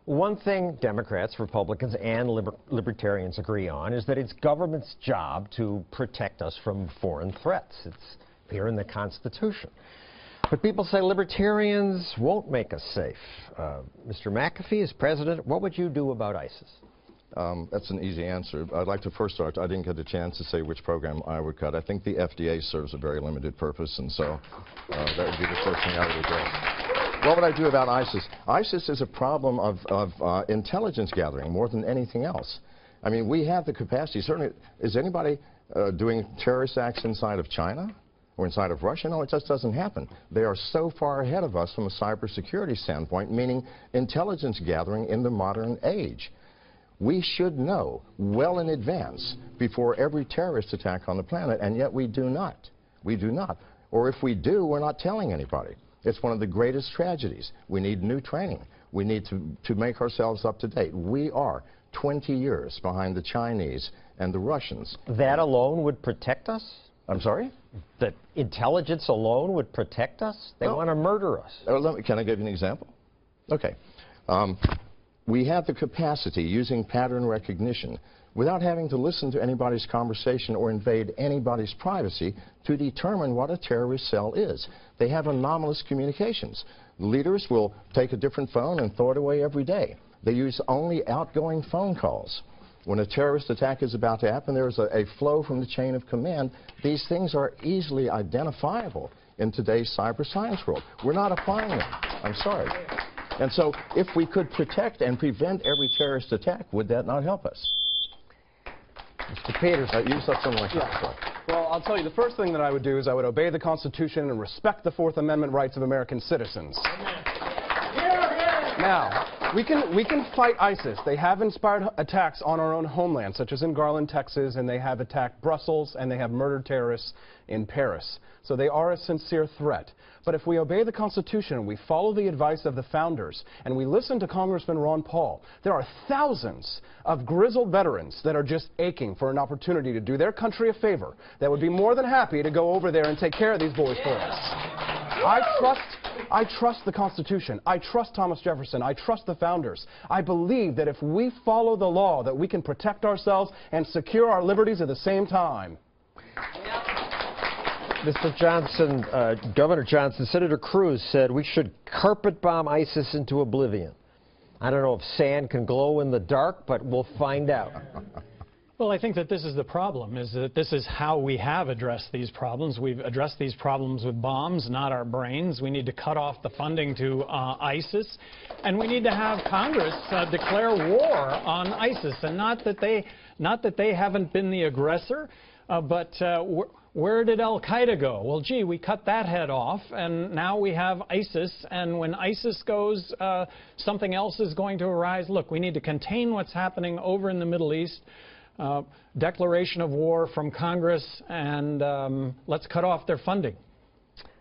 One thing Democrats, Republicans, and Libertarians agree on is that it's government's job to protect us from foreign threats. It's here in the Constitution. But people say Libertarians won't make us safe. Mr. McAfee, as president, what would you do about ISIS? That's an easy answer. I'd like to first start, I didn't get a chance to say which program I would cut. I think the FDA serves a very limited purpose, and so that would be the first thing I would address. What would I do about ISIS? ISIS is a problem of intelligence gathering more than anything else. I mean, we have the capacity. Certainly, is anybody doing terrorist acts inside of China or inside of Russia? No, it just doesn't happen. They are so far ahead of us from a cybersecurity standpoint, meaning intelligence gathering in the modern age. We should know well in advance before every terrorist attack on the planet, and yet we do not. We do not. Or if we do, we're not telling anybody. It's one of the greatest tragedies. We need new training. We need to make ourselves up to date. We are 20 years behind the Chinese and the Russians. That alone would protect us? I'm sorry? That intelligence alone would protect us? They want to murder us. Can I give you an example? Okay. We have the capacity, using pattern recognition, without having to listen to anybody's conversation or invade anybody's privacy, to determine what a terrorist cell is. They have anomalous communications. Leaders will take a different phone and throw it away every day. They use only outgoing phone calls. When a terrorist attack is about to happen, there's a flow from the chain of command. These things are easily identifiable in today's cyber science world. We're not applying them. I'm sorry. And so if we could protect and prevent every terrorist attack, would that not help us? Mr. Petersen. You said something like that. Yeah. Well, I'll tell you, the first thing that I would do is I would obey the Constitution and respect the Fourth Amendment rights of American citizens. Now, we can fight ISIS. They have inspired attacks on our own homeland, such as in Garland, Texas, and they have attacked Brussels, and they have murdered terrorists in Paris. So they are a sincere threat. But if we obey the Constitution, we follow the advice of the founders, and we listen to Congressman Ron Paul, there are thousands of grizzled veterans that are just aching for an opportunity to do their country a favor, that would be more than happy to go over there and take care of these boys for us. I trust the Constitution. I trust Thomas Jefferson. I trust the founders. I believe that if we follow the law, that we can protect ourselves and secure our liberties at the same time. Mr. Johnson, Governor Johnson, Senator Cruz said we should carpet bomb ISIS into oblivion. I don't know if sand can glow in the dark, but we'll find out. Well, I think that this is the problem, is that this is how we have addressed these problems. We've addressed these problems with bombs, not our brains. We need to cut off the funding to ISIS, and we need to have Congress declare war on ISIS, and not that they haven't been the aggressor, but where did al-Qaeda go? Well, gee, we cut that head off, and now we have ISIS, and when ISIS goes, something else is going to arise. Look, we need to contain what's happening over in the Middle East. Declaration of war from Congress, and let's cut off their funding.